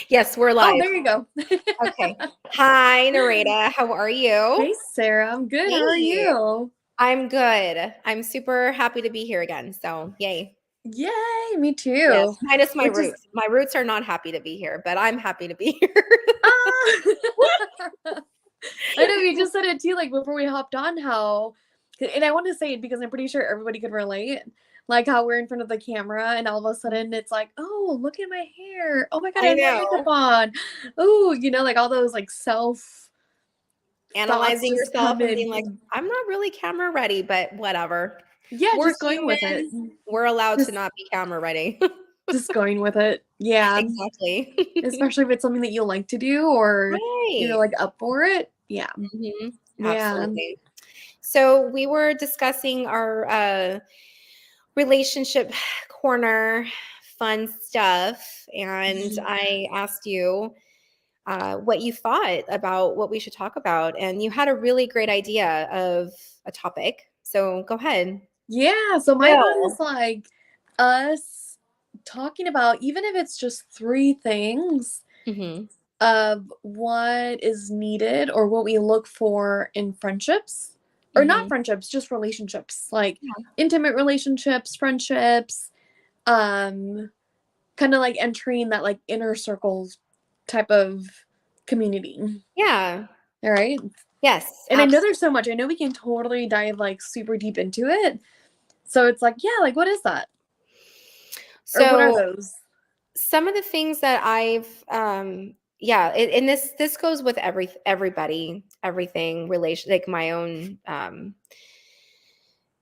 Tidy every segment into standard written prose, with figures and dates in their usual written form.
Yes, we're Oh, live. there you go. Okay. Hi, Narita. How are you? Hey, Sarah. I'm good. How are Hey. you? I'm good. I'm super happy to be here again. So, yay. Yay, me Yes, too. minus my Which is roots. My roots are not happy to be here, but I'm happy to be here. ah. I know you just said it too, like before we hopped on. How, and I want to say it because I'm pretty sure everybody could relate. Like how we're in front of the camera, and all of a sudden it's like, oh, look at my hair. Oh my god, I I have makeup know. on. Oh, like all those like self thoughts Analyzing just yourself come and being like, in. I'm not really camera ready, but whatever. Yeah, We're just going with it. human. We're allowed to Just not be camera ready. just going with it. Yeah. Exactly. Especially if it's something that you like to do or you're Right. like up for it. Yeah. Yeah. Absolutely. So we were discussing our relationship corner fun stuff, and Yeah. I asked you what you thought about what we should talk about, and you had a really great idea of a topic. So go ahead. Yeah. So my thought is Bill. like us talking about, even if it's just three things Hmm. of what is needed or what we look for in friendships, or not Hmm. friendships, just relationships, like Yeah. intimate relationships, friendships, um, kind of like entering that like inner circles type of community. Yeah. All right. Yes. And I know Absolutely. there's so much. I know we can totally dive like super deep into it. So it's like, yeah, like what is that? Or what are So those? some of the things that I've yeah, and this goes with everybody, everything relation, like my own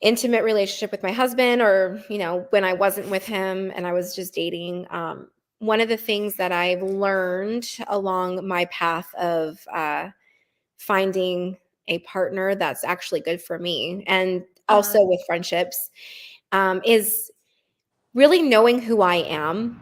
intimate relationship with my husband, or when I wasn't with him and I was just dating. One of the things that I've learned along my path of finding a partner that's actually good for me, and Uh, also with friendships, is really knowing who I am.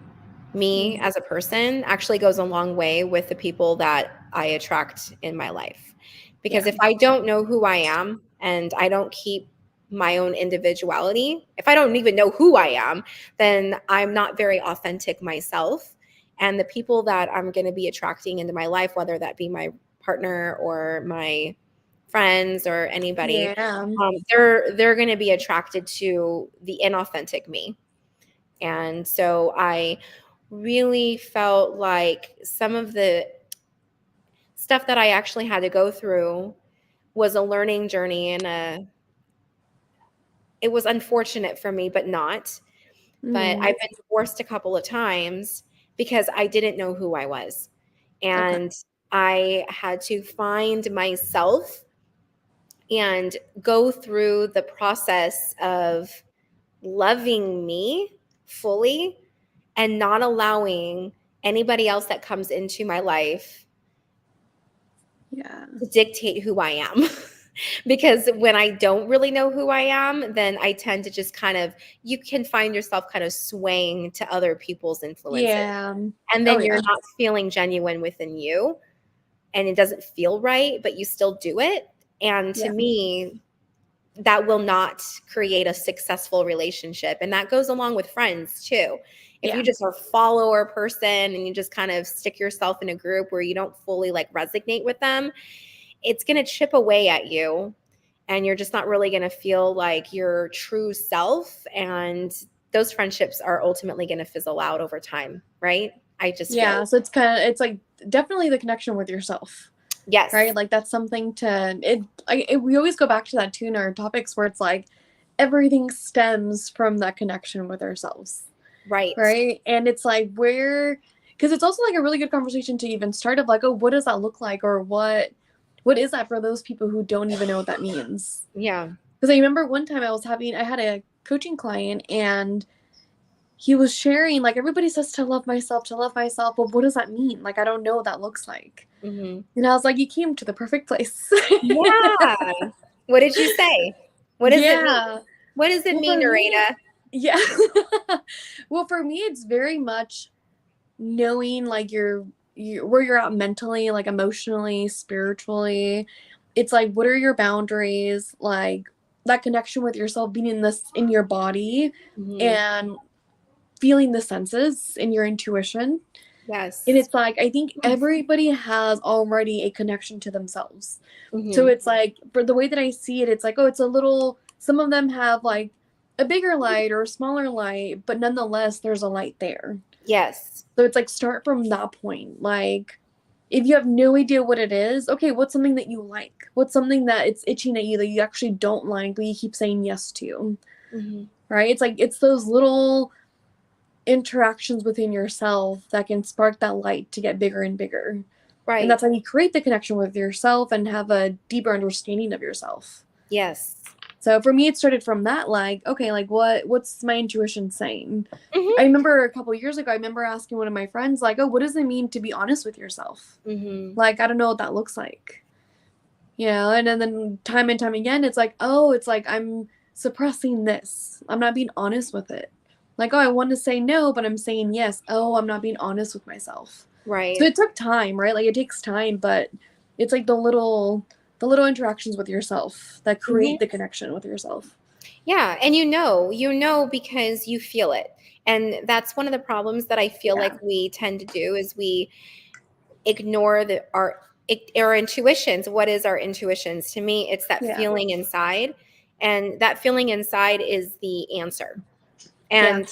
Me mm, as a person actually goes a long way with the people that I attract in my life. Because yeah. if I don't know who I am and I don't keep my own individuality, if I don't even know who I am, then I'm not very authentic myself. And the people that I'm going to be attracting into my life, whether that be my partner or my friends or anybody, Yeah. they're going to be attracted to the inauthentic me. And so I really felt like some of the stuff that I actually had to go through was a learning journey, and it was unfortunate for me, but not. But Mm, I've been divorced a couple of times because I didn't know who I was. okay. And I had to find myself and go through the process of loving me fully and not allowing anybody else that comes into my life Yeah. to dictate who I am. Because when I don't really know who I am, then I tend to just kind of, you can find yourself kind of swaying to other people's influences. Yeah. And Oh then you're yeah. not feeling genuine within you, and it doesn't feel right, but you still do it. And to Yeah. me, that will not create a successful relationship. And that goes along with friends too. If you Yeah. just are a follower person and you just kind of stick yourself in a group where you don't fully like resonate with them, it's going to chip away at you, and you're just not really going to feel like your true self. And those friendships are ultimately going to fizzle out over time, right? I just feel Yeah. So it's kind of, it's like definitely the connection with yourself, right? yes, Like that's something to, we always go back to that too in our topics where it's like everything stems from that connection with ourselves. right. Right. And it's like where, because it's also like a really good conversation to even start of like, oh, what does that look like? Or what is that for those people who don't even know what that means? Yeah. Because I remember one time I had a coaching client and he was sharing, like, everybody says to love myself. But what does that mean? Like, I don't know what that looks like. Hmm. And I was like, you came to the perfect place. Yeah. What did you say? What does it mean? Yeah. What does it Well, mean, for me, Narita? yeah. Well, for me, it's very much knowing like you where you're at mentally, like emotionally, spiritually. It's like what are your boundaries, like that connection with yourself, being in this in your body Hmm. and feeling the senses in your intuition. And Yes. it's like, I think everybody has already a connection to themselves. So Hmm. it's like, for the way that I see it, it's like, oh, it's a little, some of them have like a bigger light or a smaller light, but nonetheless, there's a light there. Yes. So it's like, start from that point. Like, if you have no idea what it is, okay, what's something that you like? What's something that it's itching at you that you actually don't like, but you keep saying yes to, Hmm. right? It's like, it's those little interactions within yourself that can spark that light to get bigger and bigger. And Right. that's how you create the connection with yourself and have a deeper understanding of yourself. Yes. So for me, it started from that, like, okay, like what's my intuition saying? I Hmm. remember a couple years ago, I remember asking one of my friends, like, oh, what does it mean to be honest with yourself? Hmm. Like, I don't know what that looks like. You know, and then time and time again, it's like, oh, it's like I'm suppressing this. I'm not being honest with it. Like, oh, I want to say no, but I'm saying yes. Oh, I'm not being honest with myself. So Right. it took time, right? Like it takes time, but it's like the little interactions with yourself that Hmm. create the connection with yourself. Yeah. And you know, because you feel it. And that's one of the problems that I feel like Yeah. we tend to do is we ignore our intuitions. What is our intuitions? To me, it's that Yeah. feeling inside. And that feeling inside is the answer. Yeah. And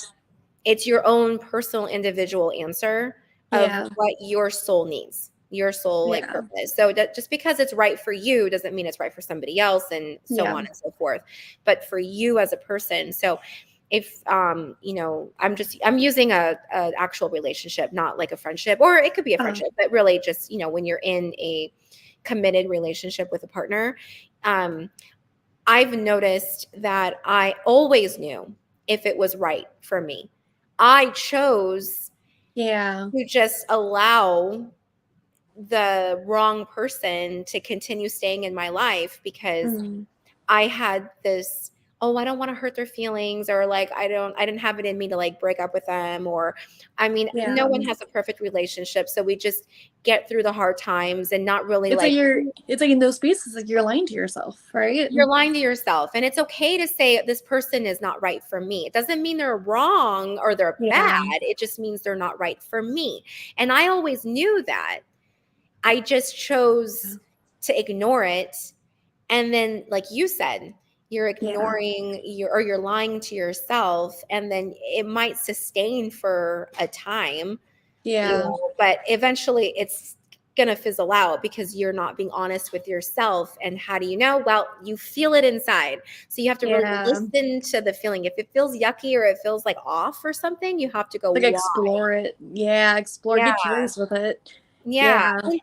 it's your own personal individual answer of Yeah. what your soul needs, your soul like Yeah. purpose. So just because it's right for you doesn't mean it's right for somebody else, and so Yeah. on and so forth, but for you as a person. So if I'm using a actual relationship, not like a friendship, or it could be a Uh, friendship, but really just when you're in a committed relationship with a partner. um I've noticed that I always knew if it was right for me. I chose yeah. to just allow the wrong person to continue staying in my life because Mm. I had this, oh, I don't want to hurt their feelings, or like I didn't have it in me to like break up with them, or I mean, no Yeah. one has a perfect relationship, so we just get through the hard times and not really It's like like it's like in those spaces, like you're lying to yourself, right? you're lying to yourself. And it's okay to say this person is not right for me. It doesn't mean they're wrong or they're bad. Yeah. It just means they're not right for me. And I always knew that. I just chose to ignore it. And then, like you said, you're Yeah. ignoring or you're lying to yourself. And then it might sustain for a time, Yeah. but eventually it's gonna fizzle out because you're not being honest with yourself. And how do you know? Well, you feel it inside, so you have to really Yeah. listen to the feeling. If it feels yucky or it feels like off or something, you have to go, Like why? explore it. Yeah, explore, Yeah. get curious with it. Yeah. Yeah. And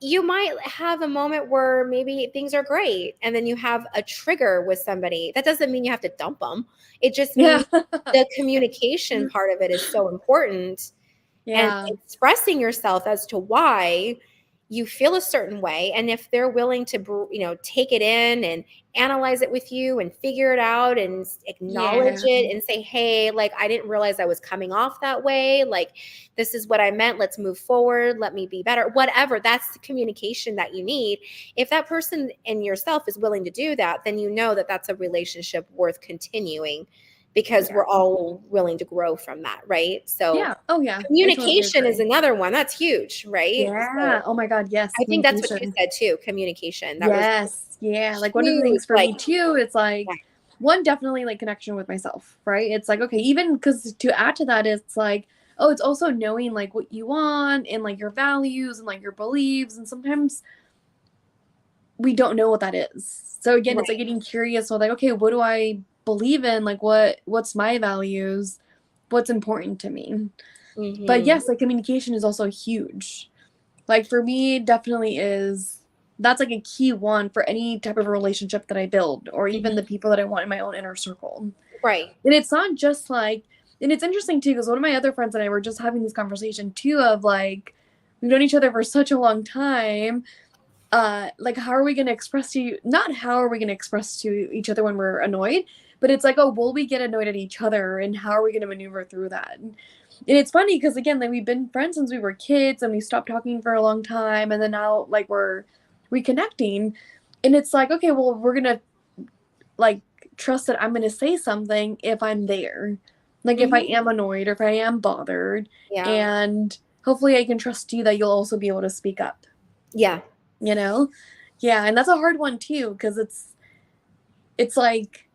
you might have a moment where maybe things are great and then you have a trigger with somebody. That doesn't mean you have to dump them. It just Yeah. means the communication part of it is so important, and Yeah. expressing yourself as to why you feel a certain way. And if they're willing to take it in and analyze it with you and figure it out and acknowledge Yeah. it and say, hey, like I didn't realize I was coming off that way, like this is what I meant, let's move forward, let me be better, whatever. That's the communication that you need. If that person and yourself is willing to do that, then you know that that's a relationship worth continuing, because Yeah. we're all willing to grow from that, right? So Yeah. Oh yeah. I totally communication is agree. another one. That's huge, right? So Yeah. Oh my God. Yes. I think that's what you Communication. said too, communication. That was Yes. Yeah. Like one of the huge. things for Like, me too, it's yeah. like one, definitely like connection with myself, right? It's like, okay, even because to add to that, it's like, oh, it's also knowing like what you want and like your values and like your beliefs. And sometimes we don't know what that is. So again, it's like Right. getting curious with like, okay, what do I believe in? Like what's my values? What's important to me? But Hmm. yes, like communication is also huge. Like for me, definitely is that's like a key one for any type of relationship that I build or even the Hmm. people that I want in my own inner circle. Right. And it's not just like and it's interesting too, because one of my other friends and I were just having this conversation too of like we've known each other for such a long time. Like how are we gonna express to you not how are we gonna express to each other when we're annoyed, but it's like, oh, will we get annoyed at each other and how are we gonna maneuver through that? And it's funny because again, like we've been friends since we were kids and we stopped talking for a long time and then now like we're reconnecting and it's like, okay, well, we're gonna like trust that I'm gonna say something if I'm there. Like if I Hmm. am annoyed or if I am bothered Yeah. and hopefully I can trust you that you'll also be able to speak up, Yeah. you know? Yeah, and that's a hard one too, because it's like,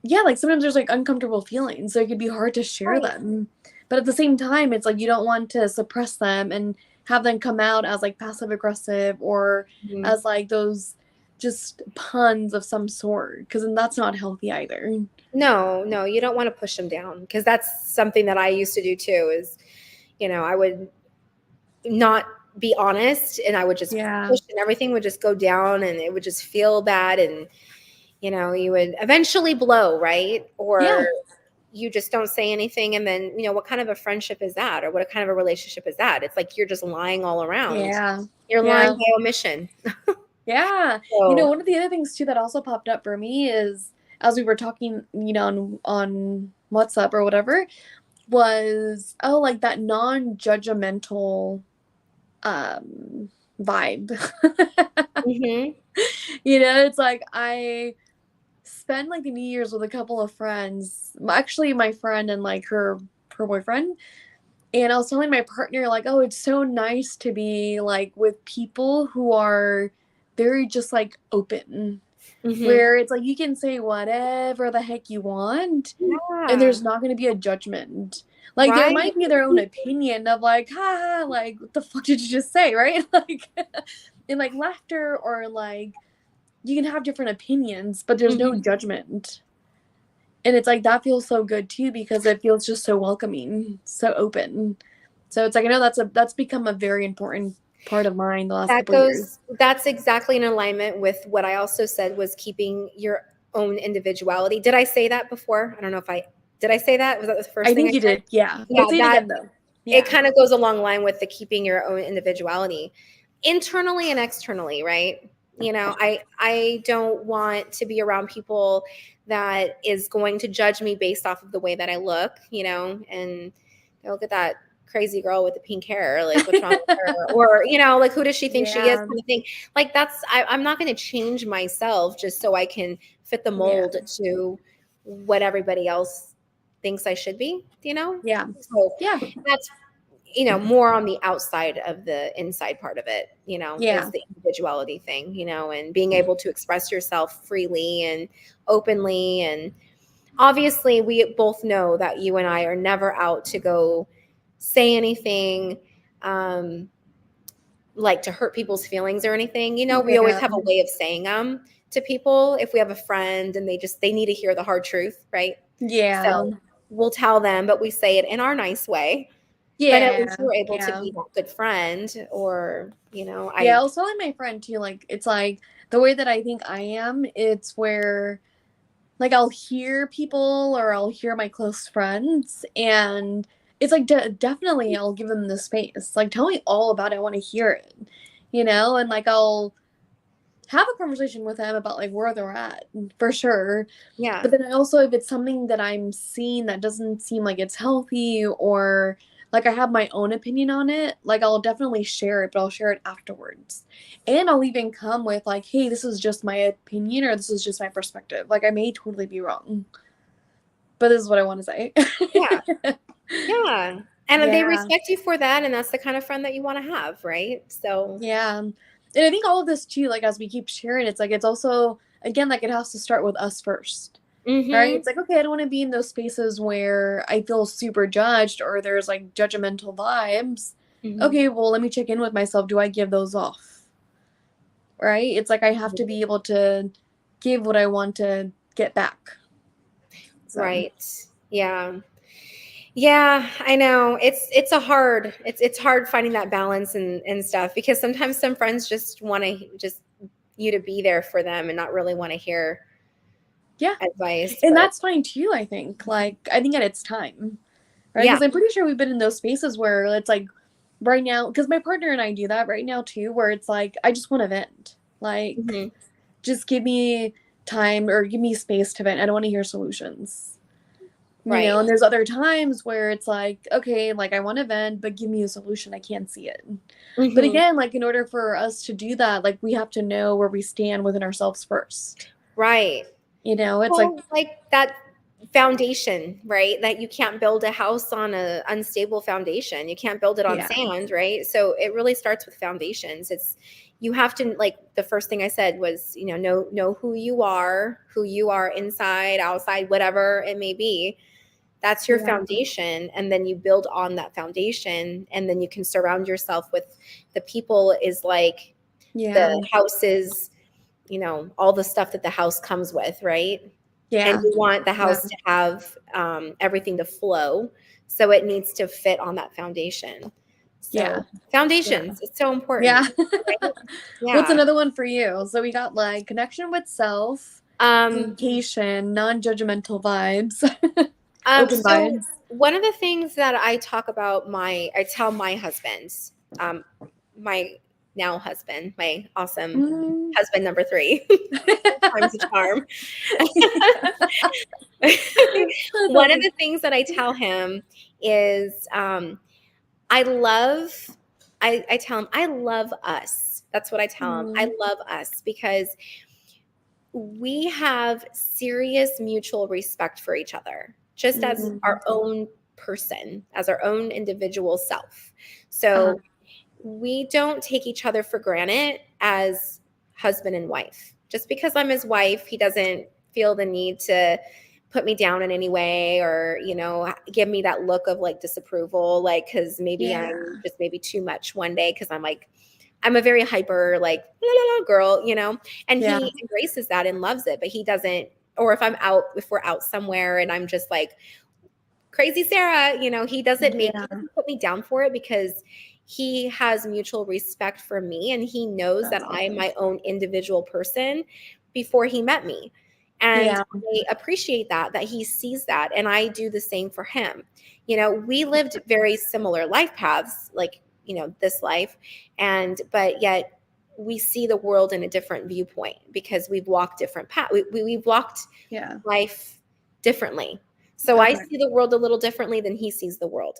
yeah, like sometimes there's like uncomfortable feelings, so it could be hard to share Right. them. But at the same time, it's like you don't want to suppress them and have them come out as like passive aggressive or Mhm. as like those just puns of some sort, because then that's not healthy either. No, no, you don't want to push them down, because that's something that I used to do too. Is, I would not be honest, and I would just Yeah. push, and everything would just go down, and it would just feel bad, and you would eventually blow, right? Or Yeah. you just don't say anything, and then what kind of a friendship is that, or what kind of a relationship is that? It's like you're just lying all around. Yeah. You're lying Yeah. by omission. Yeah. So, One of the other things too that also popped up for me is as we were talking, on WhatsApp or whatever, was like that non-judgmental um vibe. mhm, It's like I spent like the New Year's with a couple of friends, actually my friend and like her boyfriend, and I was telling my partner like, oh, it's so nice to be like with people who are very just like open, mhm. where it's like you can say whatever the heck you want and Yeah, there's not going to be a judgment. Like there right. might be their own opinion of like, ha, like what the fuck did you just say, right? Like in like laughter, or like you can have different opinions, but there's no Mhm. judgment. And it's like that feels so good too, because it feels just so welcoming, so open. So it's like I know that's become a very important part of mine the last couple of years. That's exactly in alignment with what I also said, was keeping your own individuality. Did I say that before? I don't know if did I say that? Was that the first I thing I think you said? did, yeah. Yeah, But say it that again though. it Yeah. kind of goes along line with the keeping your own individuality internally and externally, right? I don't want to be around people that is going to judge me based off of the way that I look, and look at that crazy girl with the pink hair, like what's wrong with her? Or, like who does she think she is, Yeah. kind of thing. Like I'm not going to change myself just so I can fit the Yeah. mold to what everybody else thinks I should be. Yeah. So Yeah. that's more on the outside of the inside part of it, is Yeah. the individuality thing, and being able to express yourself freely and openly. And obviously, we both know that you and I are never out to go say anything, um, like to hurt people's feelings or anything. We always Yeah. have a way of saying them to people if we have a friend and they need to hear the hard truth, right? Yeah. So we'll tell them, but we say it in our nice way, but at least Yeah. we're able to Yeah. be that good friend. Or, Yeah, I I was telling my friend too, like it's like the way that I think I am, it's where like I'll hear people or I'll hear my close friends, and it's like definitely I'll give them the space. Like tell me all about it. I want to hear it. And like I'll have a conversation with them about like where they're at for sure. yeah. But then I also, if it's something that I'm seeing that doesn't seem like it's healthy, or like I have my own opinion on it, like I'll definitely share it, but I'll share it afterwards. And I'll even come with like, hey, this is just my opinion or this is just my perspective. Like I may totally be wrong, but this is what I want to say. Yeah. Yeah. And they Yeah. respect you for that, and that's the kind of friend that you want to have, right? So, Yeah. And I think all of this too, like as we keep sharing, it's like it's also again like it has to start with us first. Right? mhm. It's like, okay, I don't want to be in those spaces where I feel super judged or there's like judgmental vibes. Mhm. Okay, well, let me check in with myself. Do I give those off? Right? It's like I have to be able to give what I want to get back. So, Right. Yeah. Yeah, I know. It's hard finding that balance and stuff, because sometimes some friends just want to just you to be there for them and not really want to hear yeah. advice, And but that's fine too, I think. Like, I think at its time, right? yeah. Because I'm pretty sure we've been in those spaces where it's like right now, because my partner and I do that right now too, where it's like, I just want to vent. Like, Mhm. just give me time or give me space to vent. I don't want to hear solutions. Right. And there's other times where it's like, okay, like I want to vent, but give me a solution. I can't see it. But Mhm. again, like in order for us to do that, like we have to know where we stand within ourselves first. Right. It's like, Well, like that foundation, right? That you can't build a house on a unstable foundation. You can't build it on Yeah. sand, right? So it really starts with foundations. It's you have to, like, the first thing I said was, know who you are inside, outside, whatever it may be. That's your Yeah. foundation, and then you build on that foundation, and then you can surround yourself with the people is like Yeah. the houses, all the stuff that the house comes with, right? And Yeah. you want the house to have everything to flow. So it needs to fit on that foundation. Yeah. So foundations, it's so important. Yeah. Right? What's Yeah. another one for you? So we got like connection with self, communication, non-judgmental vibes, open So vibes. one of the things that I talk about, I tell my husband, my now husband, my awesome husband number 3, times the charm. One of the things that I tell him is, I tell him, I love us. That's what I tell him. I love us because we have serious mutual respect for each other, just as our own person, as our own individual self. So we don't take each other for granted as husband and wife. Just because I'm his wife, he doesn't feel the need to put me down in any way, or give me that look of like disapproval, like, because maybe I'm just maybe too much one day, because I'm a very hyper, like, la, la, la, girl, and he embraces that and loves it. But he doesn't, or if we're out somewhere and I'm just like crazy Sarah, he doesn't he doesn't put me down for it, because he has mutual respect for me, and he knows that I'm my own individual person before he met me. And I appreciate that he sees that, and I do the same for him. We lived very similar life paths, like, this life, but yet we see the world in a different viewpoint, because we've walked different paths. We've walked life differently. So I see the world a little differently than he sees the world.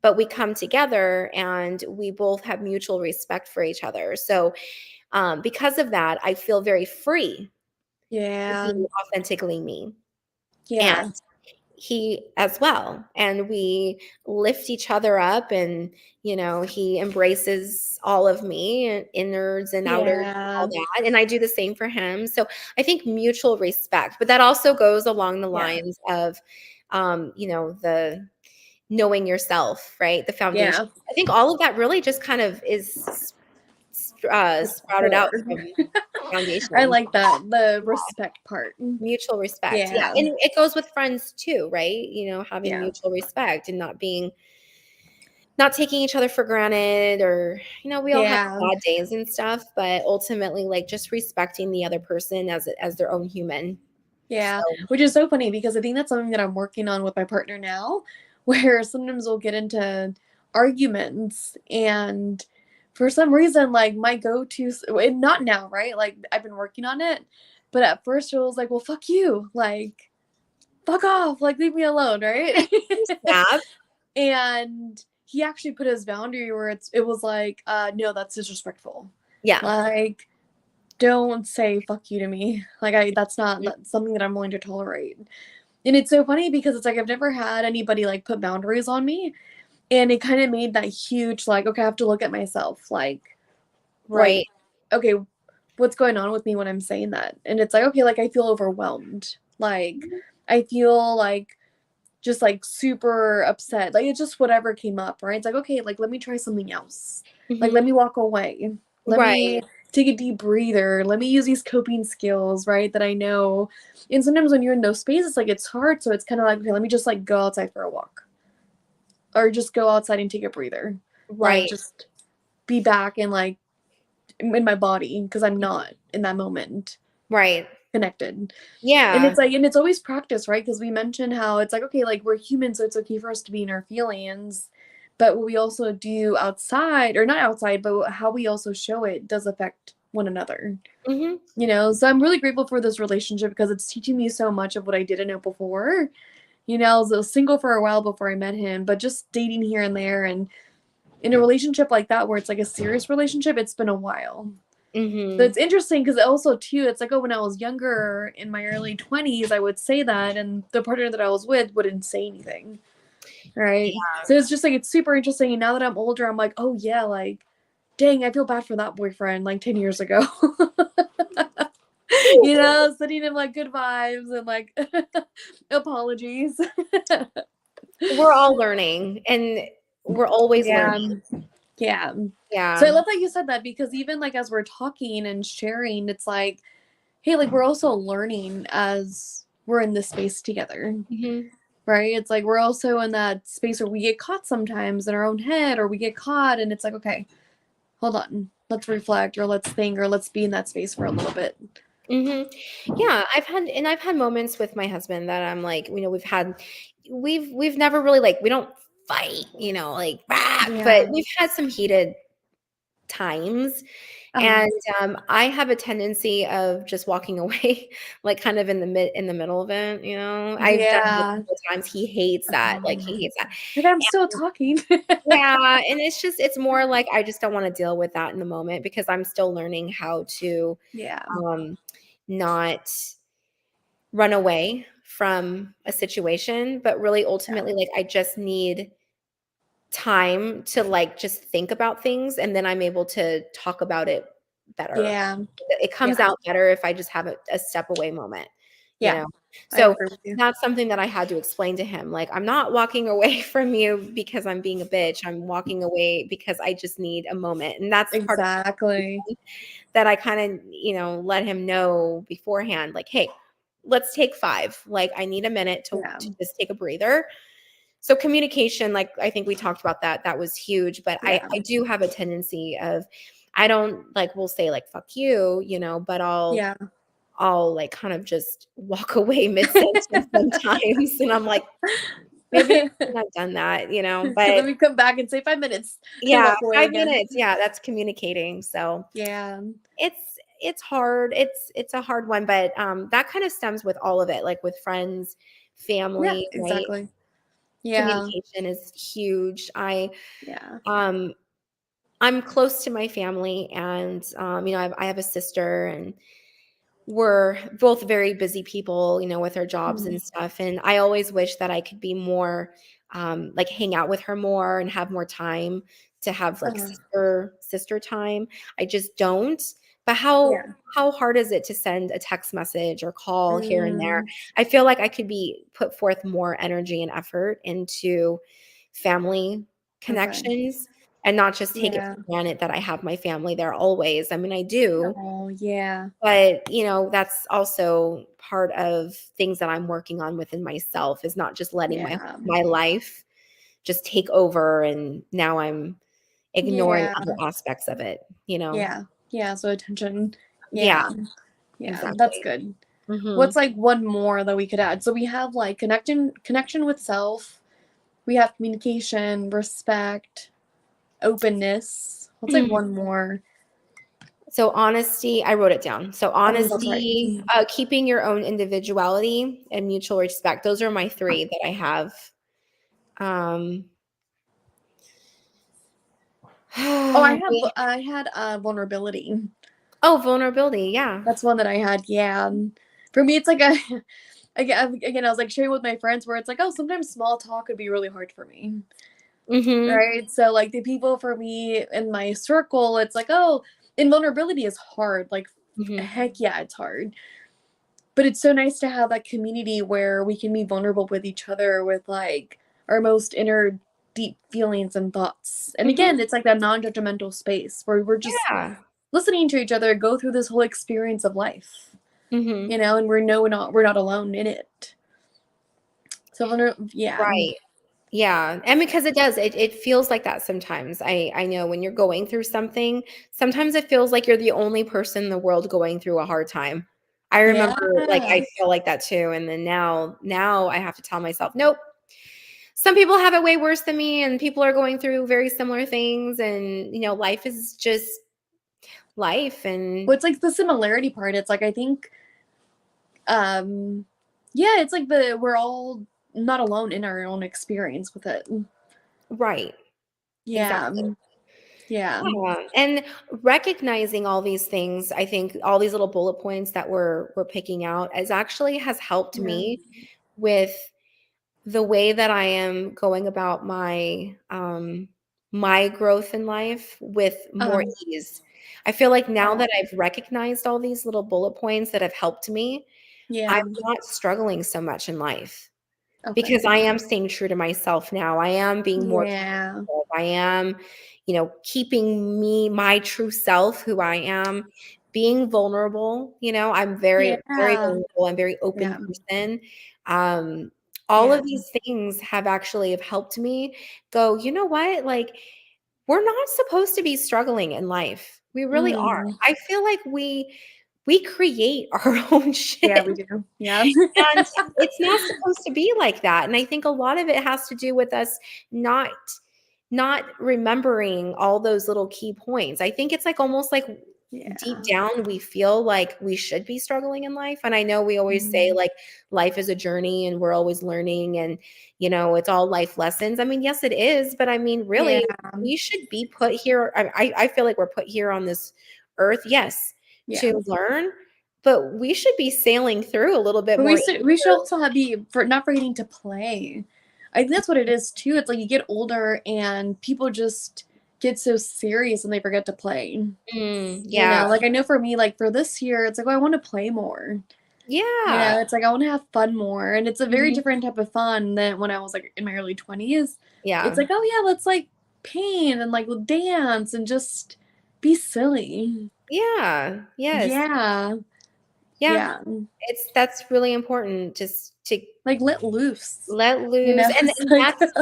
But we come together and we both have mutual respect for each other. So because of that, I feel very free to be authentically me. And he as well. And we lift each other up, and, he embraces all of me, and innards and outers, and all that. And I do the same for him. So I think mutual respect, but that also goes along the lines of, the knowing yourself, right? The foundation. I think all of that really just kind of is sprouted out from foundation. I like that, the respect part. Mutual respect. Yeah. And it goes with friends too, right? Having mutual respect and not taking each other for granted, or, we all have bad days and stuff, but ultimately, like, just respecting the other person as their own human. Yeah. So. Which is so funny, because I think that's something that I'm working on with my partner now, where sometimes we'll get into arguments, and for some reason, like, my go-to, not now, right? Like, I've been working on it, but at first it was like, well, fuck you, like, fuck off, like, leave me alone, right? And he actually put his boundary where it was like, no, that's disrespectful. Yeah. Like, don't say fuck you to me. Like, that's not something that I'm willing to tolerate. And it's so funny, because it's like, I've never had anybody like put boundaries on me. And it kind of made that huge, like, okay, I have to look at myself, like, right. Like, okay, what's going on with me when I'm saying that? And it's like, okay, like, I feel overwhelmed. Like, I feel like just like super upset. Like, it's just whatever came up, right? It's like, okay, like, let me try something else. Like, let me walk away. Let me take a deep breather. Let me use these coping skills, right, that I know. And sometimes when you're in those spaces, like, it's hard. So it's kind of like, okay, let me just like go outside for a walk. Or just go outside and take a breather. Right. Like, just be back and like in my body, because I'm not in that moment. Right. Connected. Yeah. And it's like, and it's always practice, right? Because we mentioned how it's like, okay, like, we're humans, so it's okay for us to be in our feelings. But what we also do outside, or not outside, but how we also show it does affect one another. So I'm really grateful for this relationship, because it's teaching me so much of what I didn't know before. I was single for a while before I met him, but just dating here and there, and in a relationship like that where it's like a serious relationship, it's been a while. So Mhm. it's interesting because also too, it's like, oh, when I was younger in my early 20s, I would say that, and the partner that I was with wouldn't say anything. Right. So it's just like, it's super interesting. And now that I'm older, I'm like, oh yeah, like, dang, I feel bad for that boyfriend like 10 years ago. Sending him like good vibes and like apologies. We're all learning, and we're always Yeah. learning. Yeah. So I Yeah. love that you said that because even like as we're talking and sharing, it's like, hey, like we're also learning as we're in this space together. Mhm. Right? It's like we're also in that space where we get caught sometimes in our own head, or we get caught and it's like, okay, hold on. Let's reflect or let's think or let's be in that space for a little bit. Mhm. Yeah, I've had moments with my husband that I'm like, we've never really like we don't fight, like, but Yeah. we've had some heated times. Uh-huh. And I have a tendency of just walking away, like kind of in the middle of it. I've done it Yeah. multiple times. He hates that. Like he hates that. Like I'm still talking. Yeah, and it's more like I just don't want to deal with that in the moment because I'm still learning how to Yeah. um not run away from a situation, but really Yeah. ultimately like I just need time to like just think about things and then I'm able to talk about it better. Yeah. It comes Yeah. out better if I just have a step away moment, you Yeah. know? I So agree with you. that's something that I had to explain to him. Like, I'm not walking away from you because I'm being a bitch. I'm walking away because I just need a moment. And that's part of Exactly. that I kind of, let him know beforehand, like, hey, let's take 5. Like, I need a minute Yeah. to just take a breather. So communication, like I think we talked about that. That was huge. But Yeah. I do have a tendency of I don't like we'll say like fuck you, but Yeah. I'll like kind of just walk away mid-sentence sometimes. And I'm like, maybe I shouldn't have done that. So But then we come back and say 5 minutes and yeah, walk away 5 again. minutes. Yeah, that's communicating. So Yeah. it's hard. It's a hard one, but that kind of stems with all of it, like with friends, Yeah, family, right? exactly. Yeah. Communication is huge. Yeah. Um I'm close to my family, and I have a sister, and we're both very busy people, with our jobs Mhm. and stuff. And I always wish that I could be more, like hang out with her more and have more time to have like Uh-huh. sister time. I just don't. But how Yeah. how hard is it to send a text message or call here and there? Mm, I feel like I could be put forth more energy and effort into family okay. connections and not just take it Yeah. for granted that I have my family there always. I mean, I do, Oh, yeah. but, that's also part of things that I'm working on within myself is not just letting my Yeah. my life just take over and now I'm ignoring Yeah. other aspects of it. Yeah. Yeah. So attention. Yeah, Yeah. Yeah. That's exactly. good. What's Mhm. like one more that we could add? So we have like connection with self. We have communication, respect, openness. What's like one more? So honesty, I wrote it down. So Oh, that's right. honesty, keeping your own individuality and mutual respect. Those are my 3 that I have. Um, Oh, I had vulnerability. oh, vulnerability. Yeah. That's one that I had. Yeah. For me, it's like a again, I was like sharing with my friends where it's like, oh, sometimes small talk could be really hard for me. Mhm. Right. So like the people for me in my circle, it's like, oh, invulnerability is hard. Like, Mhm. heck yeah, it's hard. But it's so nice to have that community where we can be vulnerable with each other with like our most inner deep feelings and thoughts. And Mhm. again, it's like that non-judgmental space where we're just Yeah. listening to each other go through this whole experience of life, Mhm. and we're not alone in it. So yeah. Right. Yeah, and because it feels like that sometimes. I know when you're going through something, sometimes it feels like you're the only person in the world going through a hard time. I remember, like, Yeah. I feel like that too, and then now I have to tell myself, "Nope, some people have it way worse than me, and people are going through very similar things, and, life is just life." And Well, it's like the similarity part. It's like I think um yeah, it's like we're all not alone in our own experience with it. right, Yeah. exactly. Yeah. Yeah, and recognizing all these things, I think all these little bullet points that we're picking out is actually has helped Yeah. me with the way that I am going about my growth in life with more Um, ease. I feel like now yeah. that I've recognized all these little bullet points that have helped me, I'm Yeah. not struggling so much in life Okay. because I am staying true to myself now. I am being more Yeah. I am, keeping my true self, who I am, being vulnerable. I'm very, very Yeah. vulnerable. I'm a very open Yeah. person. Um, all Yeah. of these things have helped me go, you know what? Like, we're not supposed to be struggling in life. We really are. Mm. I feel like we create our own Yeah, shit. we do. Yeah. And it's not supposed to be like that. And I think a lot of it has to do with us not not remembering all those little key points. I think it's like almost like deep Yeah. down we feel like we should be struggling in life. And I know we always say Mhm. like life is a journey and we're always learning and it's all life lessons. I mean, yes, it is, but I mean, Yeah. really, we should be put here. I feel like we're put here on this earth, yes, Yeah. to learn, but we should be sailing through a little bit But more we should also be for not forgetting to play. I think that's what it is too. It's like you get older and people just get so serious and they forget to play. You Yeah. know, like I know for me, like for this year, it's like, oh, I want to play more. You Yeah. know, it's like I want to have fun more. And it's a very Mhm. different type of fun than when I was like in my early 20s. It's Yeah. like, oh yeah, let's like paint and like dance and just be silly. Yeah. Yes. Yeah. Yeah. Yeah. That's really important just to Like let loose. let You loose. know, And it's and like that's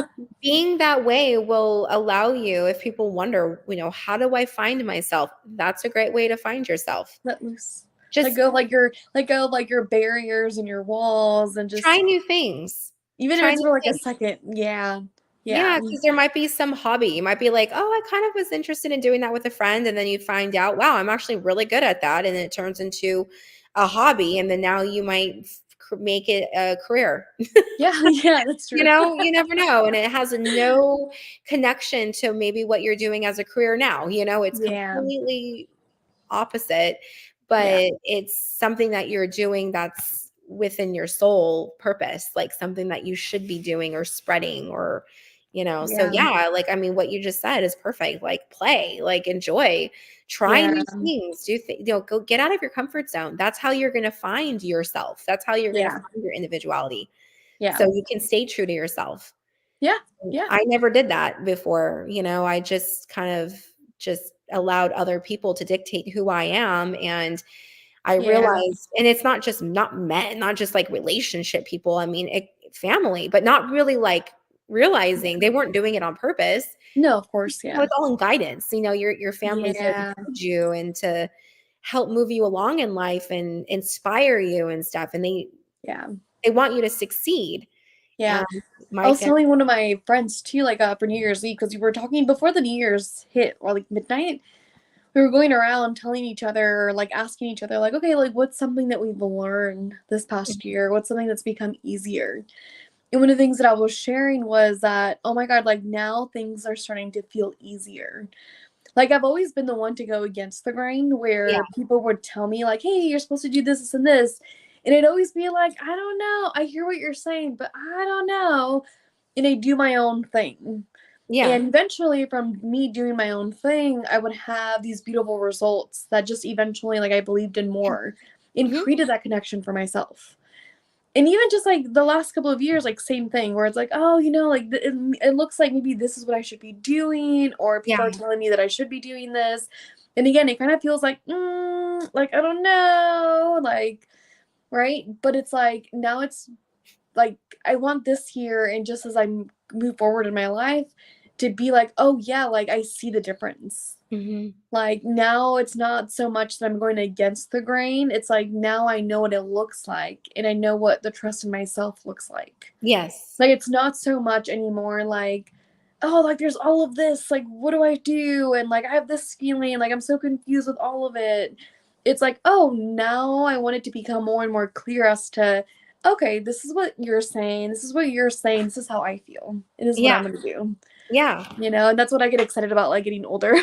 being that way will allow you, if people wonder, how do I find myself? That's a great way to find yourself. let loose. Just Let go of like your barriers and your walls and try just new things. even if Try it's new for like a things. second. Yeah. Yeah. Yeah, because there might be some hobby. You might be like, "Oh, I kind of was interested in doing that with a friend," and then you find out, "Wow, I'm actually really good at that," and it turns into a hobby, and then now you might make it a career. Yeah, yeah, that's true. You never know, and it has no connection to maybe what you're doing as a career now. It's Yeah. completely opposite, Yeah. but it's something that you're doing that's within your soul purpose, like something that you should be doing or spreading so Yeah. yeah, like I mean what you just said is perfect. Like play, like enjoy, try Yeah. new things, go get out of your comfort zone. That's how you're going to find yourself. That's how you're going to Yeah. find your individuality. Yeah. So you can stay true to yourself. Yeah. Yeah. I never did that before. I just kind of just allowed other people to dictate who I am. And I Yeah. realized, and it's not just not men, not just like relationship people. I mean, family, but not really like realizing they weren't doing it on purpose. No, of course, yeah. It's all in guidance. Your family's there to Yeah. guide you and to help move you along in life and inspire you and stuff. And Yeah. they want you to succeed. Yeah. And I my was family, telling one of my friends too, like for New Year's Eve, because we were talking before the New Year's hit or like midnight. We were going around telling each other, like asking each other, like, okay, like what's something that we've learned this past year? What's something that's become easier? And one of the things that I was sharing was that, oh my God, like now things are starting to feel easier. Like I've always been the one to go against the grain yeah, where people would tell me like, "Hey, you're supposed to do this, this, and this." And it'd always be like, "I don't know. I hear what you're saying, but I don't know." And I do my own thing. yeah. And eventually from me doing my own thing, I would have these beautiful results that just eventually like I believed in more and Mhm. created that connection for myself. And even just like the last couple of years, like same thing where it's like, oh, like it looks like maybe this is what I should be doing, or people Yeah. are telling me that I should be doing this. And again, it kind of feels like, like I don't know, like right. But it's like now it's like I want this year, and just as I move forward in my life, to be like, oh yeah, like I see the difference. Mhm. Like now it's not so much that I'm going against the grain. It's like now I know what it looks like and I know what the trust in myself looks like. Yes. Like it's not so much anymore like, oh, like there's all of this, like what do I do? And like I have this feeling, like I'm so confused with all of it. It's like, oh, now I want it to become more and more clear as to, okay, this is what you're saying, this is what you're saying, this is how I feel. And this is what Yeah. I'm gonna do. Yeah. And that's what I get excited about, like getting older.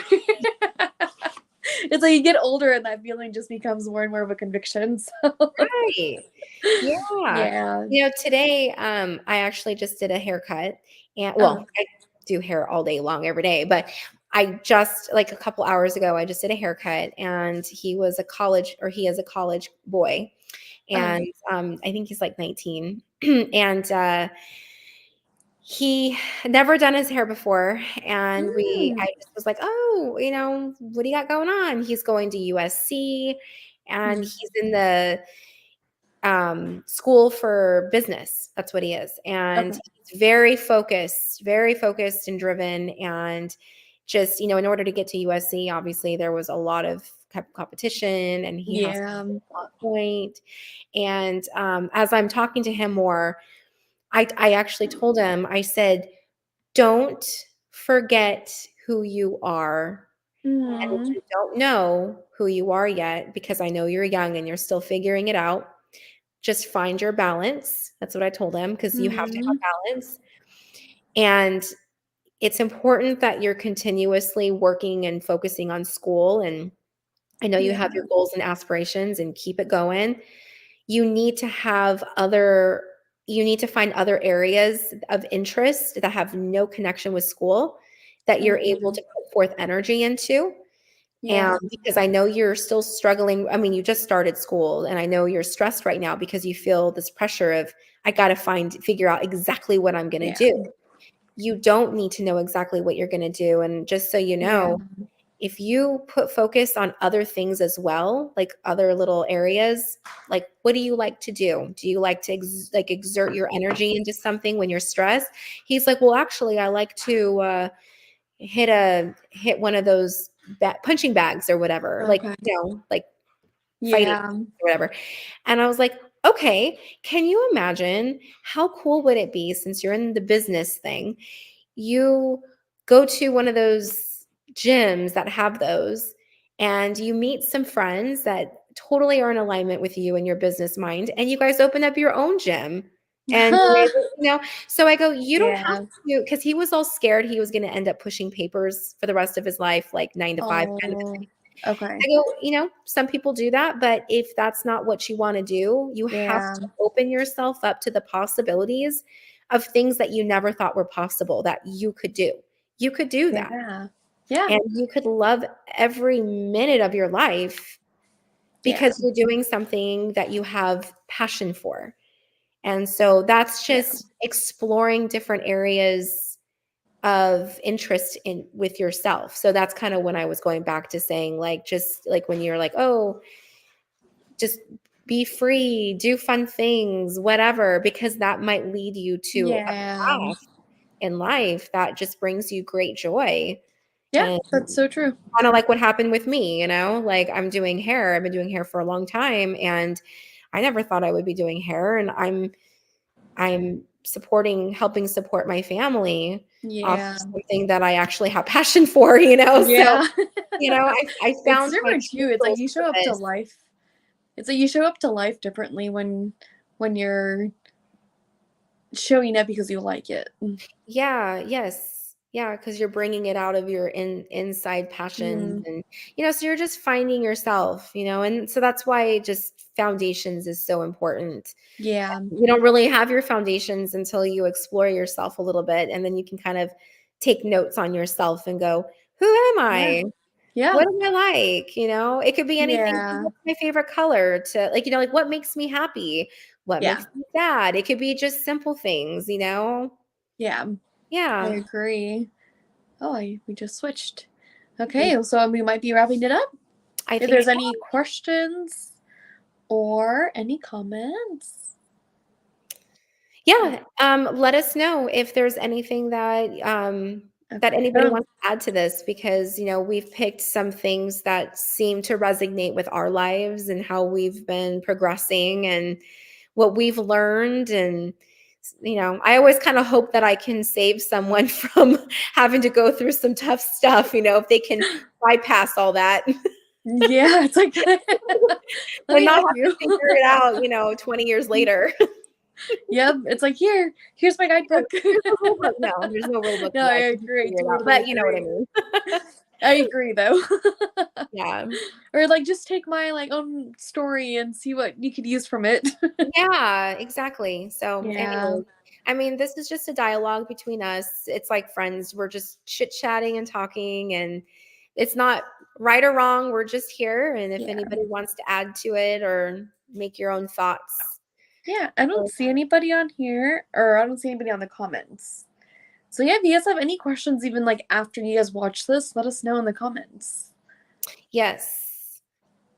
It's like you get older and that feeling just becomes more and more of a conviction. So Right. Yeah. yeah. Today, I actually just did a haircut, and Oh. well, I do hair all day long every day, but I just like a couple hours ago, I just did a haircut, and he is a college boy, Oh. and I think he's like 19, and he had never done his hair before, and I Mm. just was like, "Oh, what do you got going on?" He's going to USC, and Mm. he's in the school for business. That's what he is. And Okay. he's very focused and driven. And just, in order to get to USC, obviously there was a lot of competition and he has to Yeah. be on point. And as I'm talking to him more, I actually told him, I said, don't forget who you are. And if Mm. you don't know who you are yet, because I know you're young and you're still figuring it out, just find your balance. That's what I told him, because you have to have Mm. balance. And it's important that you're continuously working and focusing on school. And I know you Yeah. have your goals and aspirations and keep it going. You need to you need to find other areas of interest that have no connection with school that you're able Okay. to put forth energy into. And Yeah. because I know you're still struggling. I mean, you just started school, and I know you're stressed right now because you feel this pressure of, I got to figure out exactly what I'm going to Yeah. do. You don't need to know exactly what you're going to do. And just so you Yeah. know, if you put focus on other things as well, like other little areas, like what do you like to do? Do you like to exert your energy into something when you're stressed? He's like, well, actually, I like to hit one of those punching bags or whatever, like, Okay. like fighting Yeah. or whatever. And I was like, okay, can you imagine how cool would it be, since you're in the business thing, you go to one of those gyms that have those, and you meet some friends that totally are in alignment with you and your business mind, and you guys open up your own gym. And so I go, you don't have Yeah. to, because he was all scared he was going to end up pushing papers for the rest of his life, like 9 to 5 kind of. Oh. Okay. I go, some people do that, but if that's not what you want to do, you have Yeah. to open yourself up to the possibilities of things that you never thought were possible that you could do. You could do that. Yeah. Yeah. And you could love every minute of your life Yeah. because you're doing something that you have passion for. And so that's Yeah. just exploring different areas of interest in with yourself. So that's kind of when I was going back to saying, like, just like when you're like, oh, just be free, do fun things, whatever, because that might lead you to a Yeah. path in life that just brings you great joy. Yeah. And That's so true. kind of like what happened with me, like I'm doing hair. I've been doing hair for a long time, and I never thought I would be doing hair. And I'm helping support my family off Yeah. of something that I actually have passion for. So, Yeah. I It's found my different true too. It's like you show up to purpose. life. It's like you show up to life differently when you're showing up because you like it. Yeah, yes. Yeah, because you're bringing it out of your inside passions, Mm. and so you're just finding yourself, and so that's why just foundations is so important. Yeah. You don't really have your foundations until you explore yourself a little bit, and then you can kind of take notes on yourself and go, who am Yeah. I? Yeah. What am I like? It could be anything from Yeah. what's my favorite color to, like what makes me happy? What Yeah. makes me sad? It could be just simple things. Yeah. I Yeah. agree. Oh, we just switched. I think Okay, so we might be wrapping it up. I If think there's so. any questions or any comments. Yeah. Let us know if there's anything that Okay. anybody wants to add to this, because we've picked some things that seem to resonate with our lives and how we've been progressing and what we've learned. And I always kind of hope that I can save someone from having to go through some tough stuff, if they can bypass all that Yeah, it's like let and me not help have to you. figure it out 20 years later. Yep. It's like, here's my guidebook. There's no rule book. No, there's no rule book. No, for I that. You can agree. figure it out, Totally but you know what I agree. mean. I agree though. Yeah. Or like just take my like own story and see what you could use from it. Yeah, exactly. So, Yeah. anyways, I mean, this is just a dialogue between us. It's like friends. We're just chit-chatting and talking, and it's not right or wrong. We're just here. And if Yeah. anybody wants to add to it or make your own thoughts. Yeah. I don't see anybody on here, or I don't see anybody on the comments. So yeah, if you guys have any questions, even like after you guys watch this, let us know in the comments. Yes.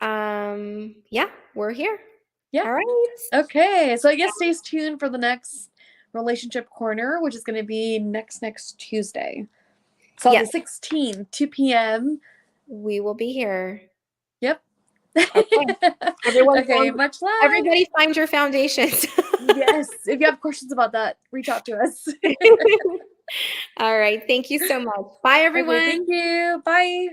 Yeah, we're here. Yeah. All right. Okay. So I guess stay tuned for the next relationship corner, which is going to be next Tuesday. So on Yes, the 16th, 2 p.m. we will be here. Yep. Okay. Everyone Okay, found- much love. Everybody find your foundations. Yes. If you have questions about that, reach out to us. All right. Thank you so much. Bye, everyone. Okay, thank you. Bye.